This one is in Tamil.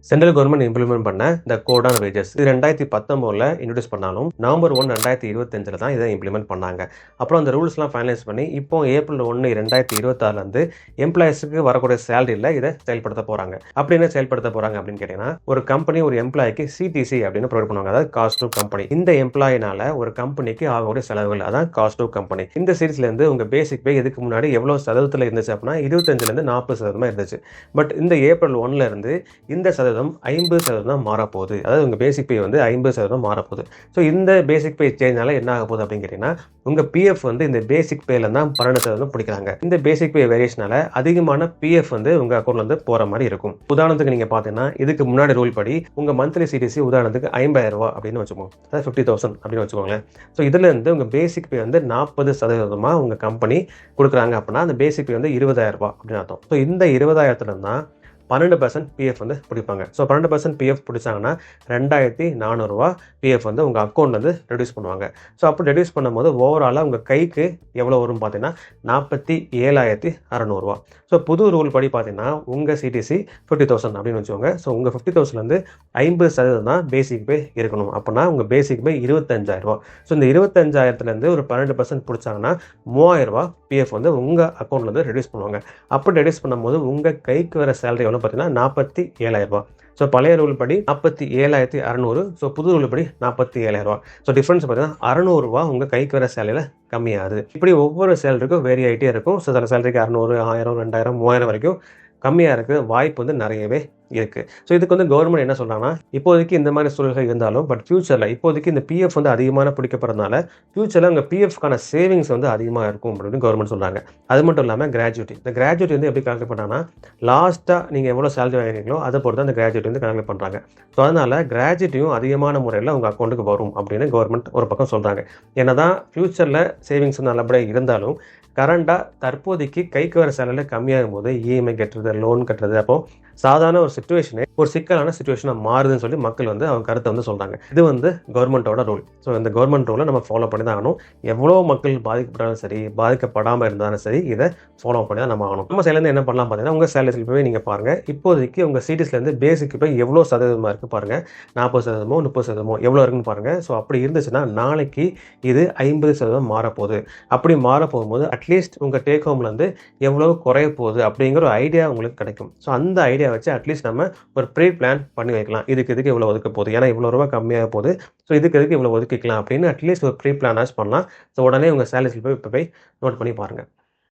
சென்ட்ரல் கவர்மெண்ட் இம்ப்ளிமெண்ட் பண்ண இந்த கோட் ஆன் வேஜஸ் இது 2019ல் இன்ட்ரடியூஸ் பண்ணாலும் நவம்பர் 1 2025 தான் இதை இம்ப்ளிமெண்ட் பண்ணாங்க. அப்புறம் அந்த ரூல்ஸ்லாம் ஃபைனலைஸ் பண்ணி இப்போ ஏப்ரல் 1 2026 எம்ப்ளாயிஸ்க்கு வரக்கூடிய சேலரியில் இதை செயல்படுத்த போறாங்க. அப்படி என்ன செயல்படுத்த போறாங்க அப்படின்னு கேட்டீங்கன்னா, ஒரு கம்பெனி ஒரு எம்ப்ளாய்க்கு சிடிசி அப்படின்னு ப்ரொவைட் பண்ணுவாங்க. அதாவது காஸ்ட் டு கம்பெனி. இந்த எம்ப்ளாயினால ஒரு கம்பெனிக்கு ஆகக்கூடிய செலவுகள் அதான் காஸ்ட் டு கம்பெனி. இந்த சீரீஸ்ல இருந்து உங்க பேசிக் பே இதுக்கு முன்னாடி எவ்வளவு சதவீதத்தில் இருந்துச்சு அப்படின்னா 25% 40% இருந்துச்சு. பட் இந்த ஏப்ரல் 1 இருந்து இந்த 50% மாறப்போகுது. அதாவது உங்க பேசிக் பே வந்து 50% மாறப்போகுது. ஸோ இந்த பேசிக் பே சேஞ்ச்னால என்ன ஆக போகுது அப்படின்னு கேட்டீங்கன்னா, உங்க பிஎஃப் வந்து இந்த பேசிக் பேல தான் 12% பிடிக்கிறாங்க. இந்த பேசிக் பே வேரியேஷனால அதிகமான பிஎஃப் வந்து உங்க அக்கௌண்ட்ல இருந்து போற மாதிரி இருக்கும். உதாரணத்துக்கு நீங்க பாத்தீங்கன்னா, இதுக்கு முன்னாடி ரூல் படி உங்க மந்த்லி சிடிசி உதாரணத்துக்கு 50,000 அப்படின்னு வச்சுக்கோங்க. அதாவது 50,000 அப்படின்னு வச்சுக்கோங்களேன். ஸோ இதுல இருந்து உங்க பேசிக் பே வந்து 40% உங்க கம்பெனி கொடுக்குறாங்க அப்படின்னா அந்த பேசிக் பே வந்து 20,000 அப்படின்னு அர்த்தம். ஸோ இந்த 20,000 தான் 12% பிஎஃப் வந்து பிடிப்பாங்க. ஸோ 12% பிஎஃப் பிடிச்சாங்கன்னா 2,400 பிஎஃப் வந்து உங்கள் அக்கௌண்ட்லேருந்து ரெடியூஸ் பண்ணுவாங்க. ஸோ அப்படி ரெடியூஸ் பண்ணும்போது ஓவராலாக உங்கள் கைக்கு எவ்வளோ வரும் பார்த்தீங்கன்னா 47,600. ஸோ புது ரூல் படி பார்த்தீங்கன்னா உங்கள் சிடிசி 50,000 அப்படின்னு வச்சுக்கோங்க. ஸோ உங்கள் 50,000லேருந்து 50% தான் பேசிக் பே இருக்கணும். அப்படின்னா உங்கள் பேசிக் பே 25,000. ஸோ இந்த 25,000லேருந்து ஒரு 12% பிடிச்சாங்கன்னா 3,000 பிஎஃப் வந்து உங்கள் அக்கௌண்ட்லேருந்து ரெடியூஸ் பண்ணுவாங்க. அப்படி ரெடியூஸ் பண்ணும்போது உங்கள் கைக்கு வர சேலரி எவ்வளோ பார்த்தீங்கன்னா 47,000. ஸோ பழைய ரூல் படி 47,600. ஸோ புது ரூல் படி 47,000. ஸோ டிஃபரன்ஸ் பார்த்தீங்கன்னா 600 உங்கள் கைக்கு வர சேலரியில் கம்மியாகுது. இப்படி ஒவ்வொரு சேலரிக்கும் வேரி ஆகிட்டே இருக்கும். ஸோ சில சேலரிக்கு 600, 1000, 2000, 3000 வரைக்கும் கம்மியாக இருக்குது. வாய்ப்பு வந்து நிறையவே இருக்குது. ஸோ இதுக்கு வந்து கவர்மெண்ட் என்ன சொல்கிறாங்கன்னா, இப்போதைக்கு இந்த மாதிரி சூழல்கள் இருந்தாலும் பட் ஃபியூச்சரில் இப்போதைக்கு இந்த பிஎஃப் வந்து அதிகமான பிடிக்கப்படுறதுனால ஃபியூச்சரில் உங்கள் பிஎஃப்கான சேவிங்ஸ் வந்து அதிகமாக இருக்கும் அப்படின்னு கவர்மெண்ட் சொல்கிறாங்க. அது மட்டும் இல்லாமல் கிராஜுவிட்டி, இந்த கிராஜுவிட்டி வந்து எப்படி கால்குலேட் பண்ணாங்கன்னா, லாஸ்ட்டாக நீங்கள் எவ்வளோ சேலரி வாங்குறீங்களோ அதை பொறுத்து அந்த கிராஜுவிட்டி வந்து கால்குலேட் பண்ணுறாங்க. ஸோ அதனால் கிராஜுவிட்டியும் அதிகமான முறையில் உங்கள் அக்கௌண்ட்டுக்கு வரும் அப்படின்னு கவர்மெண்ட் ஒரு பக்கம் சொல்கிறாங்க. ஏன்னா தான் ஃபியூச்சரில் சேவிங்ஸ் நல்லபடியாக இருந்தாலும் கரண்டாக தற்போதைக்கு கைக்கு வர சேலரியில் கம்மியாகும் போது இஎம்ஐ கட்டுறது, லோன் கட்டுறது, அப்போ சாதாரண ஒரு சிச்சுவேஷனே ஒரு சிக்கலான சிச்சுவேஷனாக மாறுதுன்னு சொல்லி மக்கள் வந்து அவங்க கருத்தை வந்து சொல்கிறாங்க. இது வந்து கவர்மெண்ட்டோட ரூல். ஸோ இந்த கவர்மெண்ட் ரூலை நம்ம ஃபாலோ பண்ணி தான் ஆகணும். எவ்வளோ மக்கள் பாதிக்கப்பட்டாலும் சரி, பாதிக்கப்படாமல் இருந்தாலும் சரி, இதை ஃபாலோ பண்ணி தான் நம்ம ஆகணும். நம்ம சைட்லேருந்து என்ன பண்ணலாம் பார்த்தீங்கன்னா, உங்கள் சேலரி போய் நீங்கள் பாருங்கள். இப்போதைக்கு உங்கள் சிடிஸ்லேருந்து பேசிக் போய் எவ்வளோ சதவீதமாக இருக்குது பாருங்கள். 40%, 30% எவ்வளோ இருக்குன்னு பாருங்கள். ஸோ அப்படி இருந்துச்சுன்னா நாளைக்கு இது 50% மாறப்போகுது. அப்படி மாற போகும்போது அட்லீஸ்ட் உங்கள் டேக் ஹோம்லேருந்து எவ்வளோ குறைய போகுது அப்படிங்கிற ஒரு ஐடியா உங்களுக்கு கிடைக்கும். ஸோ அந்த ஐடியா வச்சு அட்லீஸ்ட் நம்ம ஒரு ப்ரீ பிளான் பண்ணி வைக்கலாம். இதுக்கு இவ்வளோ ஒதுக்க போகுது, ஏன்னா இவ்வளோ ரூபா கம்மியாக போகுது, ஸோ இதுக்கு இவ்வளோ ஒதுக்கிக்கலாம் அப்படின்னு அட்லீஸ்ட் ஒரு ப்ரீ பிளான் பண்ணலாம். ஸோ உடனே உங்கள் சேலரி போய் நோட் பண்ணி பாருங்கள்.